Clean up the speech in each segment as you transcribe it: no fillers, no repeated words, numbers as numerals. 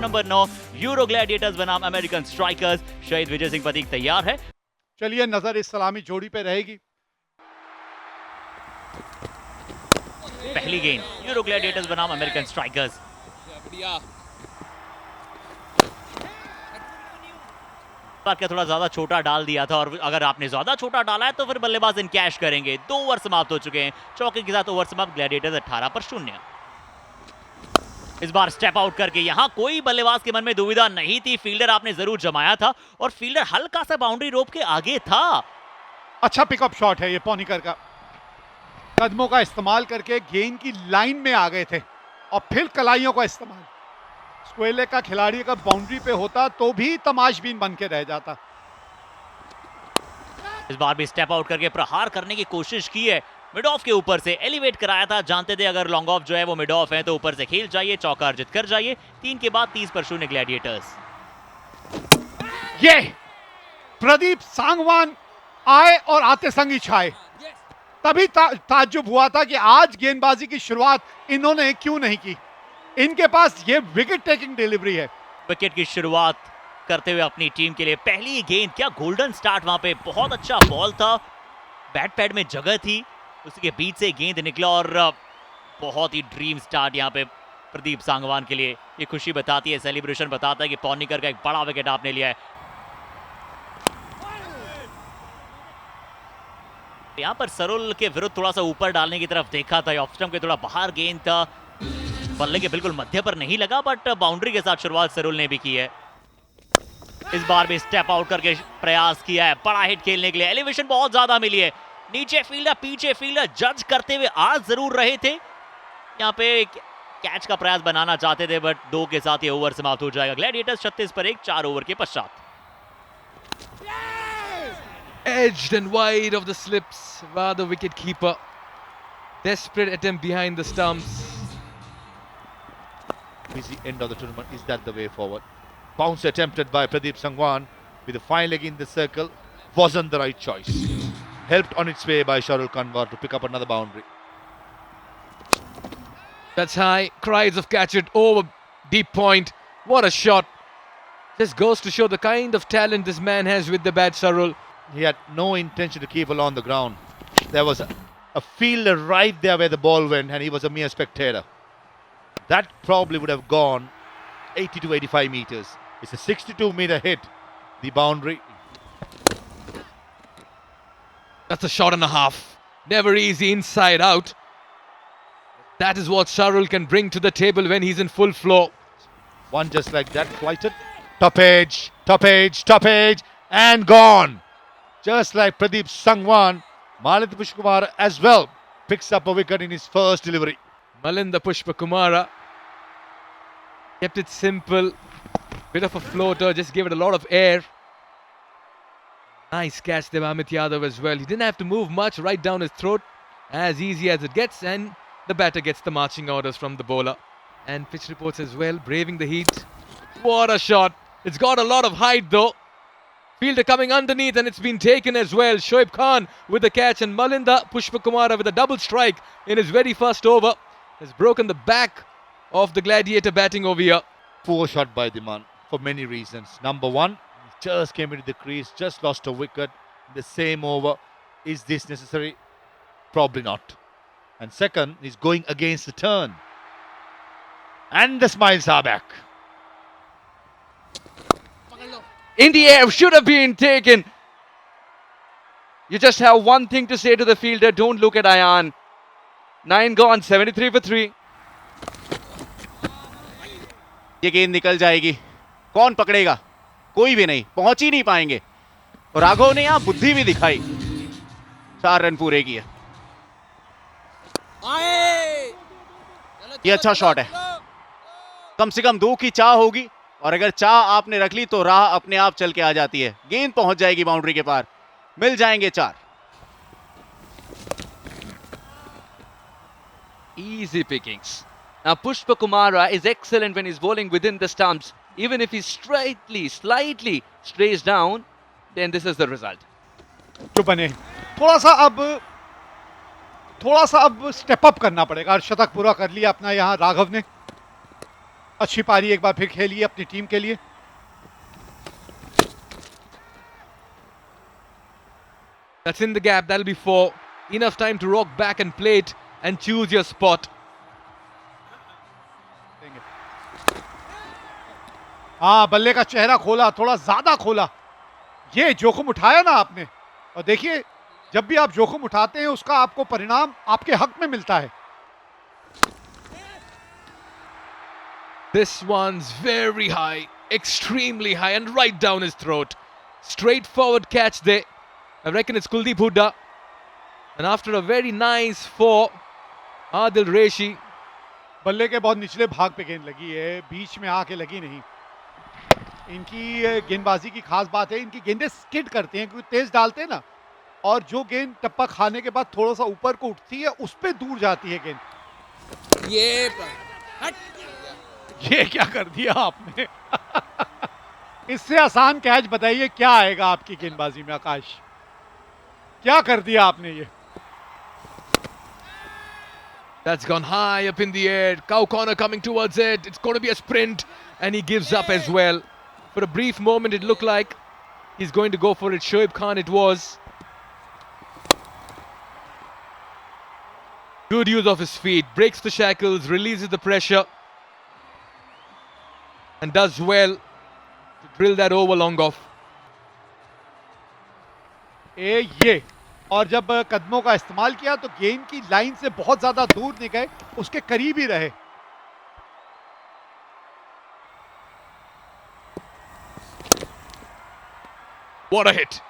Number 9 euro Gladiators बनाम American strikers. शहीद विजय सिंह प्रतीक तैयार है। चलिए नजर इस सलामी जोड़ी पे रहेगी। पहली गेंद यूरो ग्लैडिएटर्स बनाम अमेरिकन स्ट्राइकर्स। बात का थोड़ा ज्यादा छोटा डाल दिया था और अगर आपने ज्यादा छोटा डाला है तो फिर बल्लेबाज इनकैश करेंगे। 2 ओवर समाप्त हो चुके हैं। चौके के साथ ओवर समाप्त, ग्लैडिएटर्स 18 पर 0। इस बार स्टेप आउट करके यहां कोई बल्लेबाज के मन में दुविधा नहीं थी। फील्डर आपने जरूर जमाया था और फील्डर हल्का सा बाउंड्री रोप के आगे था। अच्छा पिकअप शॉट है ये पॉनिकर का। कदमों का इस्तेमाल करके गेंद की लाइन में आ गए थे और फिर कलाइयों का इस्तेमाल। स्क्वेले का खिलाड़ी अगर बाउंड्री पे होता तो भी तमाशबीन बन के रह जाता। इस बार भी स्टेप आउट करके प्रहार करने की कोशिश की है। मिड ऑफ के ऊपर से एलिवेट कराया था। जानते थे अगर लॉन्ग ऑफ जो है वो मिड ऑफ है तो ऊपर से खेल जाइए, चौका अर्जित कर जाइए। 3 के बाद 30 पर 0 ग्लैडिएटर्स। ये प्रदीप सांगवान आए और आते संग ही छाए। तभी ताज्जुब हुआ था कि आज गेंदबाजी की शुरुआत इन्होंने क्यों नहीं की। इनके पास ये विकेट टेकिंग डिलीवरी है। विकेट की शुरुआत करते हुए अपनी टीम के लिए पहली गेंद, क्या गोल्डन स्टार्ट। वहां पे बहुत अच्छा बॉल था, बैट पैड में जगह थी, उसी के बीच से गेंद निकला और बहुत ही ड्रीम स्टार्ट यहां पे प्रदीप सांगवान के लिए। ये खुशी बताती है, सेलिब्रेशन बताता है कि पॉनिकर का एक बड़ा विकेट आपने लिया है। यहां पर सरुल के विरुद्ध थोड़ा सा ऊपर डालने की तरफ देखा था। ऑफ स्टंप के थोड़ा बाहर गेंद था, बल्ले के बिल्कुल मध्य पर नहीं लगा, बट बाउंड्री के साथ शुरुआत सरुल ने भी की है। इस बार भी स्टेप आउट करके प्रयास किया है बड़ा हिट खेलने के लिए। एलिवेशन बहुत ज्यादा मिली है। नीचे फील्डर पीछे फील्डर जज करते हुए आज जरूर रहे थे। यहाँ पे कैच का प्रयास बनाना चाहते थे, बट 2 के साथ ये ओवर समाप्त हो जाएगा। ग्लैडिएटर्स 36 पर 1, 4 ओवर के पश्चात। Edged and wide of the slips, rather wicket keeper. Desperate attempt behind the stumps. Busy end of the tournament. Is that the way forward? Bounce attempted by Pradeep Sangwan with the fine leg in the circle. Wasn't the right choice. Helped on its way by Sharul Kanwar to pick up another boundary. That's high. Cries of catch it over deep point. What a shot. Just goes to show the kind of talent this man has with the bat, Sharul. He had no intention to keep along the ground. There was a fielder right there where the ball went, and he was a mere spectator. That probably would have gone 80 to 85 meters. It's a 62-meter hit, the boundary. That's a shot and a half. Never easy inside out. That is what Sharul can bring to the table when he's in full flow. One just like that, flighted. Top edge, top edge, top edge, and gone. Just like Pradeep Sangwan, Malinda Pushpkumara as well picks up a wicket in his first delivery. Malinda Pushpakumara kept it simple. Bit of a floater, just gave it a lot of air. Nice catch there by Amit Yadav as well. He didn't have to move much, right down his throat. As easy as it gets, and the batter gets the marching orders from the bowler. And pitch reports as well, braving the heat. What a shot. It's got a lot of height though. Fielder coming underneath and it's been taken as well. Shoaib Khan with the catch, and Malinda Pushpakumara with a double strike in his very first over has broken the back of the Gladiator batting over here. Poor shot by the man for many reasons. Number one, he just came into the crease, just lost a wicket in the same over. Is this necessary? Probably not. And second, he's going against the turn. And the smiles are back. In the air, should have been taken. You just have one thing to say to the fielder, don't look at Ayan. 9 gone, 73 for 3. ये गेंद निकल जाएगी, कौन पकड़ेगा? कोई भी नहीं, पहुंच ही नहीं पाएंगे। और राघव ने यहां बुद्धि भी दिखाई, 4 रन पूरे किए। ये अच्छा शॉट है, कम से कम 2 की चाह होगी, और अगर चाह आपने रख ली तो राह अपने आप चल के आ जाती है। गेंद पहुंच जाएगी बाउंड्री के पार, मिल जाएंगे 4। Easy pickings. Now Pushpakumara is excellent when he's bowling within the stumps. Even if he slightly strays down, then this is the result. जो बने थोड़ा सा अब स्टेप अप करना पड़ेगा। शतक पूरा कर लिया अपना यहाँ राघव ने। अच्छी पारी एक बार फिर खेली अपनी टीम के लिए। That's in the gap. That'll be 4. Enough time to rock back and play it and choose your spot. हाँ, बल्ले का चेहरा खोला, थोड़ा ज्यादा खोला। ये जोखिम उठाया ना आपने, और देखिए जब भी आप जोखिम उठाते हैं उसका आपको परिणाम आपके हक में मिलता है। This one's very high, extremely high, and right down his throat. Straightforward catch there. I reckon it's Kuldeep Hooda. And after a very nice 4, Adil Reshi. बल्ले के बहुत निचले भाग पे गेंद लगी है, बीच में आके लगी नहीं। इनकी गेंदबाजी की खास बात है, इनकी गेंदें स्किड करती हैं क्योंकि तेज डालते हैं ना, और जो गेंद टप्पा खाने के बाद थोड़ा सा ऊपर को उठती है उस पे दूर जाती है गेंद। ये क्या कर दिया आपने? इससे आसान कैच बताइए क्या आएगा आपकी गेंदबाजी में आकाश? क्या कर दिया आपने ये? That's gone high up in the air. Cow Corner coming towards it. It's going to be a sprint, and he gives up as well. For a brief moment, it looked like he's going to go for it. Shoaib Khan it was. Good use of his feet. Breaks the shackles, releases the pressure, and does well to drill that over long off. ये और जब कदमों का इस्तेमाल किया तो गेंद की लाइन से बहुत ज्यादा दूर नहीं गए, उसके करीब ही रहे। What a hit!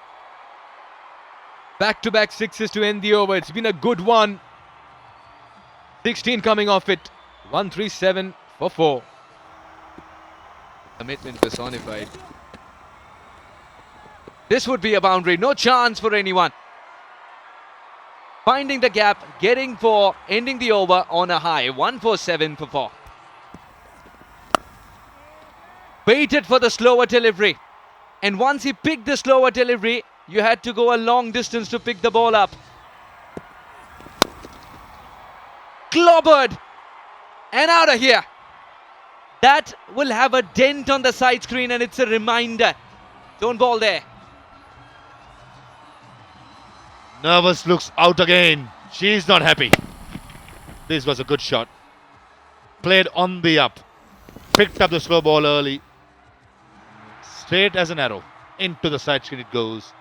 Back-to-back sixes to end the over. It's been a good one. 16 coming off it. 137 for 4. Commitment personified. This would be a boundary. No chance for anyone. Finding the gap, getting for ending the over on a high. 147 for 4. Waited for the slower delivery. And once he picked the slower delivery, you had to go a long distance to pick the ball up. Clobbered. And out of here. That will have a dent on the side screen, and it's a reminder. Don't ball there. Nervous looks out again. She's not happy. This was a good shot. Played on the up. Picked up the slow ball early. Straight as an arrow. Into the side screen it goes.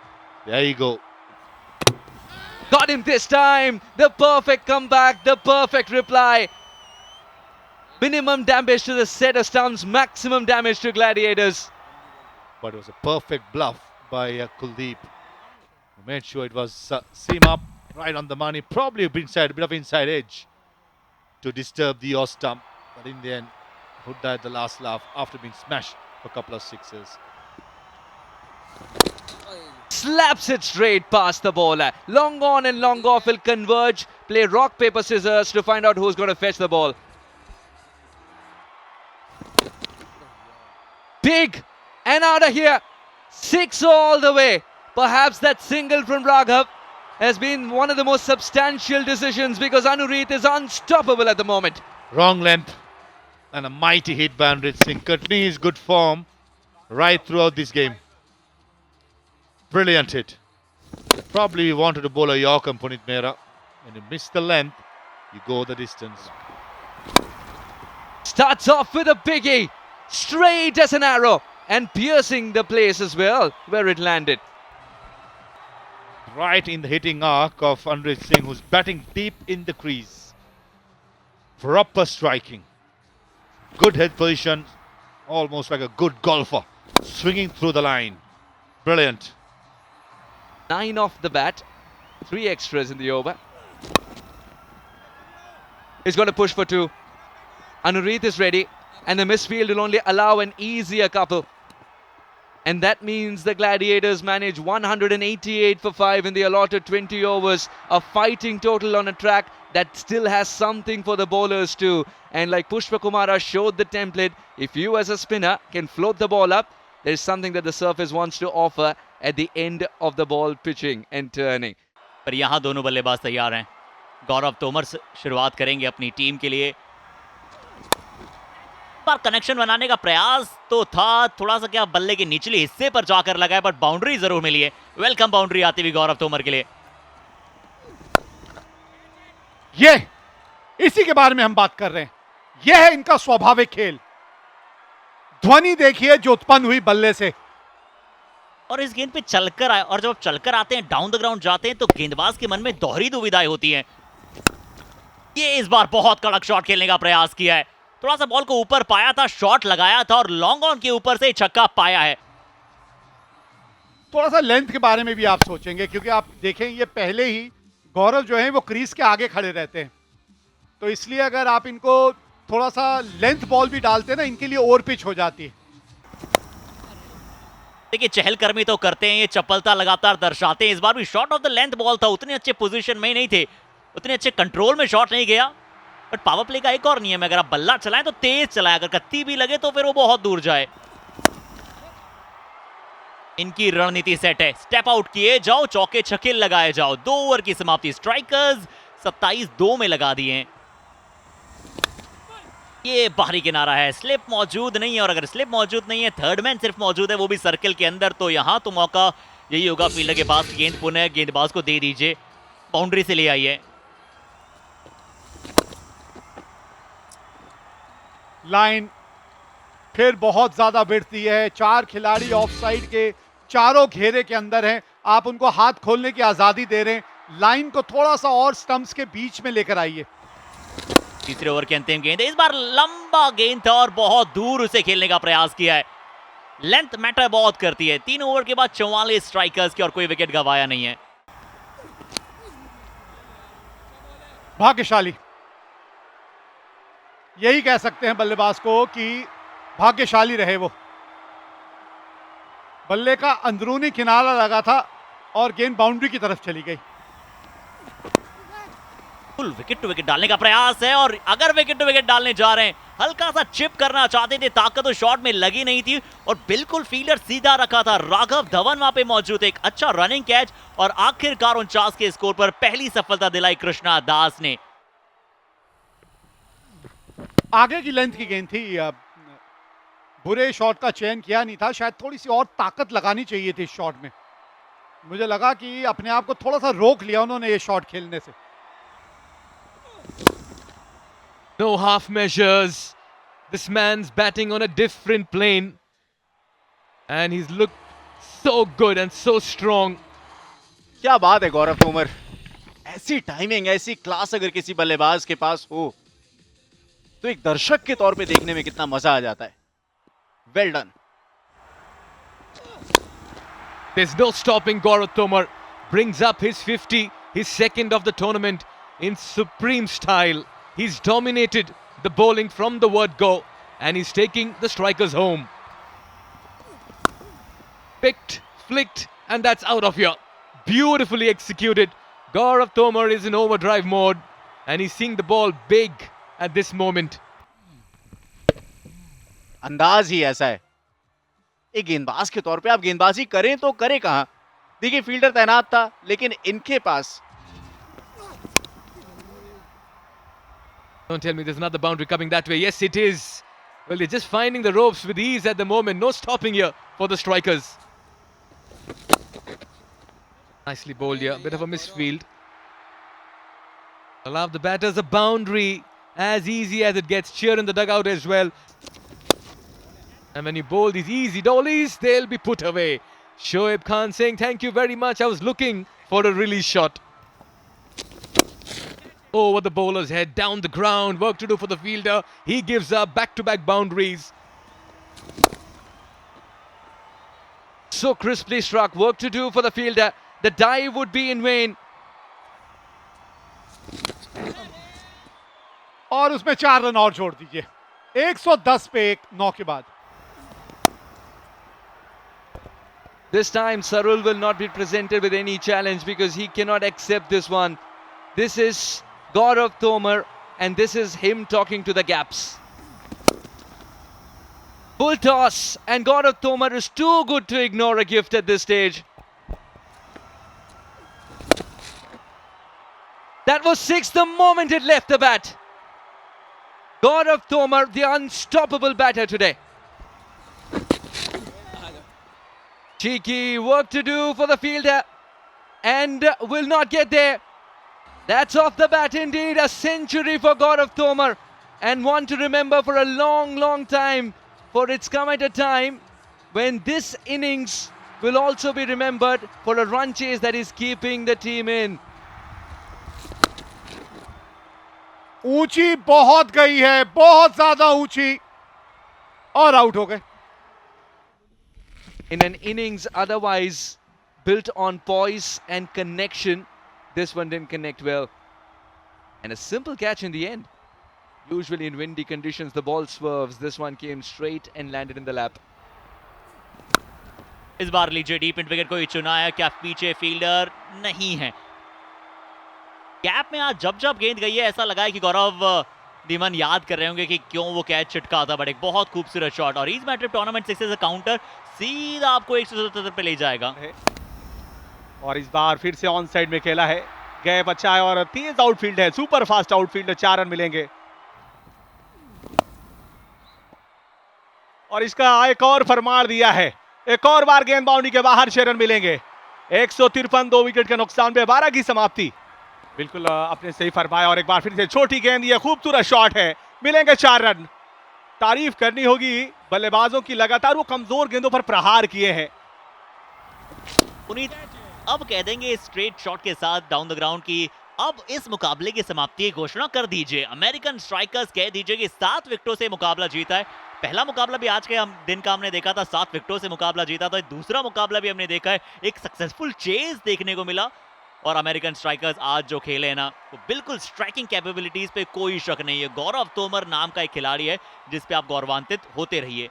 There you go. Got him this time. The perfect comeback. The perfect reply. Minimum damage to the set of stumps. Maximum damage to Gladiators. But it was a perfect bluff by Kuldeep. He made sure it was seam up, right on the money. Probably a bit of inside edge to disturb the off stump. But in the end, Hooda at the last laugh after being smashed for a couple of sixes. Slaps it straight past the bowler. Long on and long off will converge. Play rock, paper, scissors to find out who's going to fetch the ball. Big and out of here. 6 all the way. Perhaps that single from Raghav has been one of the most substantial decisions because Anureet is unstoppable at the moment. Wrong length and a mighty hit by Anrit Singh. Continues his good form right throughout this game. Brilliant hit. Probably wanted to bowl a Yorker, Punit Mehra. When you miss the length, you go the distance. Starts off with a biggie. Straight as an arrow. And piercing the place as well where it landed. Right in the hitting arc of Anrit Singh, who's batting deep in the crease. Proper striking. Good head position. Almost like a good golfer. Swinging through the line. Brilliant. 9 off the bat. 3 extras in the over. He's going to push for 2. Anureet is ready. And the misfield will only allow an easier couple. And that means the Gladiators manage 188 for 5 in the allotted 20 overs. A fighting total on a track that still has something for the bowlers too. And like Pushpa Kumara showed the template, if you as a spinner can float the ball up, there's something that the surface wants to offer at the end of the ball pitching and turning. पर यहाँ दोनों बल्लेबाज तैयार हैं. गौरव तोमर शुरुआत करेंगे अपनी team के लिए. बार कनेक्शन बनाने का प्रयास तो था, थोड़ा सा क्या बल्ले के निचले हिस्से पर जाकर लगा है, बट बाउंड्री जरूर मिली है। वेलकम बाउंड्री आती हुई गौरव तोमर के लिए। ये इसी के बारे में हम बात कर रहे हैं। यह है इनका स्वाभाविक खेल। ध्वनि देखिए जो उत्पन्न हुई बल्ले से, और इस गेंद पे चलकर आए, और जब आप चलकर आते हैं, डाउन द ग्राउंड जाते हैं, तो गेंदबाज के मन में दोहरी दुविधाएं होती हैं। ये इस बार बहुत कड़क शॉट खेलने का प्रयास किया है, थोड़ा सा बॉल को ऊपर पाया था, शॉट लगाया था और लॉन्ग ऑन के ऊपर से छक्का पाया है। थोड़ा सा लेंथ के बारे में भी आप सोचेंगे, क्योंकि आप देखें ये पहले ही गौरव जो है वो क्रीज के आगे खड़े रहते हैं, तो इसलिए अगर आप इनको थोड़ा सा लेंथ बॉल भी डालते हैं ना, इनके लिए ओवर पिच हो जाती है। देखिए चहलकर्मी तो करते हैं, ये चपलता लगातार दर्शाते हैं। इस बार भी shot of the length ball था, उतने अच्छे पोजीशन में नहीं थे, उतने अच्छे कंट्रोल में शॉट नहीं गया। बट पावर प्ले का एक और नियम है, अगर आप बल्ला चलाएं तो तेज चलाएं, अगर कत्ती भी लगे तो फिर वो बहुत दूर जाए। इनकी रणनीति सेट है, स्टेप आउट किए जाओ, चौके छक्के लगाए जाओ। 2 ओवर की समाप्ति, स्ट्राइकर्स 27-2 में लगा दिए हैं। ये बाहरी किनारा है, स्लिप मौजूद नहीं है, और अगर स्लिप मौजूद नहीं है, थर्ड मैन सिर्फ मौजूद है, वो भी सर्कल के अंदर, तो यहां तो मौका यही होगा फील्डर के पास, गेंद पुनः गेंदबाज को दे दीजिए, बाउंड्री से ले आइए। लाइन फिर बहुत ज्यादा बढ़ती है, 4 खिलाड़ी ऑफ साइड के चारों घेरे के अंदर हैं, आप उनको हाथ खोलने की आजादी दे रहे हैं। लाइन को थोड़ा सा और स्टंप्स के बीच में लेकर आइए। तीसरे ओवर की अंतिम गेंद, इस बार लंबा गेंद था और बहुत दूर उसे खेलने का प्रयास किया है। लेंथ मैटर बहुत करती है। 3 ओवर के बाद 44 स्ट्राइकर्स की, और कोई विकेट गंवाया नहीं है। भाग्यशाली, यही कह सकते हैं बल्लेबाज को कि भाग्यशाली रहे वो। बल्ले का अंदरूनी किनारा लगा था और गेंद बाउंड्री की तरफ चली गई। फुल विकेट टू विकेट डालने का प्रयास है, और अगर विकेट टू विकेट डालने जा रहे हैं, हल्का सा चिप करना चाहते थे, ताकत तो शॉट में लगी नहीं थी, और बिल्कुल फील्डर सीधा रखा था। राघव धवन वहां पे मौजूद है, एक अच्छा रनिंग कैच, और आखिरकार 49 के स्कोर पर पहली सफलता दिलाई कृष्णा दास ने। आगे की लेंथ की गेंद थी, बुरे शॉट का चयन किया नहीं था, शायद थोड़ी सी और ताकत लगानी चाहिए थी इस शॉट में। मुझे लगा कि अपने आप को थोड़ा सा रोक लिया उन्होंने ये शॉट खेलने से। No half measures. This man's batting on a different plane. And he's looked so good and so strong. क्या बात है गौरव तोमर, ऐसी टाइमिंग, ऐसी क्लास अगर किसी बल्लेबाज के पास हो तो एक दर्शक के तौर पे देखने में कितना मजा आ जाता है। Well done. There's no stopping Gaurav Tomar. Brings up his 50, his second of the tournament in supreme style. He's dominated the bowling from the word go, and he's taking the strikers home. Picked, flicked, and that's out of here. Beautifully executed. Gaurav Tomar is in overdrive mode, and he's seeing the ball big at this moment. अंदाज ही ऐसा है, एक गेंदबाज के तौर पे आप गेंदबाजी करें तो करें कहां। देखिए फील्डर तैनात था, लेकिन इनके पास Don't tell me there's another boundary coming that way. Yes, it is. Well, they're just finding the ropes with ease at the moment. No stopping here for the strikers. Nicely bowled here. Bit of a misfield. Allow the batters a boundary. As easy as it gets. Cheer in the dugout as well. And when you bowl these easy dollies, they'll be put away. Shoaib Khan saying, thank you very much. I was looking for a release shot. Over the bowler's head, down the ground, work to do for the fielder. He gives up back-to-back boundaries. So crisply struck, work to do for the fielder. The dive would be in vain. और उसमें 4 run और जोड़ दीजिए। 110 पे 1 9 के बाद। This time Sarul will not be presented with any challenge because he cannot accept this one. This is Gaurav Tomar, and this is him talking to the gaps. Full toss, and Gaurav Tomar is too good to ignore a gift at this stage. That was 6 the moment it left the bat. Gaurav Tomar, the unstoppable batter today. Cheeky work to do for the fielder and will not get there. That's off the bat indeed. A century for Gaurav Tomar and one to remember for a long, long time. For it's come at a time when this innings will also be remembered for a run chase that is keeping the team in. ऊंची बहुत गई है, बहुत ज्यादा ऊंची, और out हो गए. In an innings otherwise built on poise and connection, this one didn't connect well. And a simple catch in the end. Usually in windy conditions, the ball swerves. This one came straight and landed in the lap. इस बार लीजिए deep mid wicket को ही चुना है. क्या पीछे fielder नहीं है. Cap में आज जब जब गेंद गई है ऐसा लगा है कि गौरव धीमन याद कर रहे होंगे कि क्यों वो कैच छिटका था. बट एक बहुत खूबसूरत शॉट और ईस्ट मैट्रिप टूर्नामेंट 6 से काउंटर सीधा आपको 177 पे ले जाएगा. और इस बार फिर से ऑन साइड में खेला है. गैप अच्छा है और तेज आउटफील्ड है, सुपर फास्ट आउटफील्ड है. 4 रन मिलेंगे और इसका एक और फरमान दिया है. एक और बार गेंद बाउंड्री के बाहर 6 रन मिलेंगे. 153 2 विकेट के नुकसान पे 12 की समाप्ति. बिल्कुल अपने सही फरमाया और एक बार फिर से छोटी गेंद, ये खूबसूरत शॉट है. मिलेंगे 4 रन. तारीफ करनी होगी बल्लेबाजों की, लगातार वो कमजोर गेंदों पर प्रहार किए हैं. पुनीत अब कह देंगे स्ट्रेट शॉट के साथ डाउन द ग्राउंड की अब इस मुकाबले की समाप्ति की घोषणा कर दीजिए. अमेरिकन स्ट्राइकर्स कह दीजिए कि 7 विकेटों से मुकाबला जीता है. पहला मुकाबला भी आज के दिन का हमने देखा था, 7 विकेटों से मुकाबला जीता. तो दूसरा मुकाबला भी हमने देखा है, एक सक्सेसफुल चेज देखने को मिला. और अमेरिकन स्ट्राइकर्स आज जो खेले हैं ना, वो बिल्कुल स्ट्राइकिंग कैपेबिलिटीज पे कोई शक नहीं है. गौरव तोमर नाम का एक खिलाड़ी है जिस पे आप गौरवान्वित होते रहिए.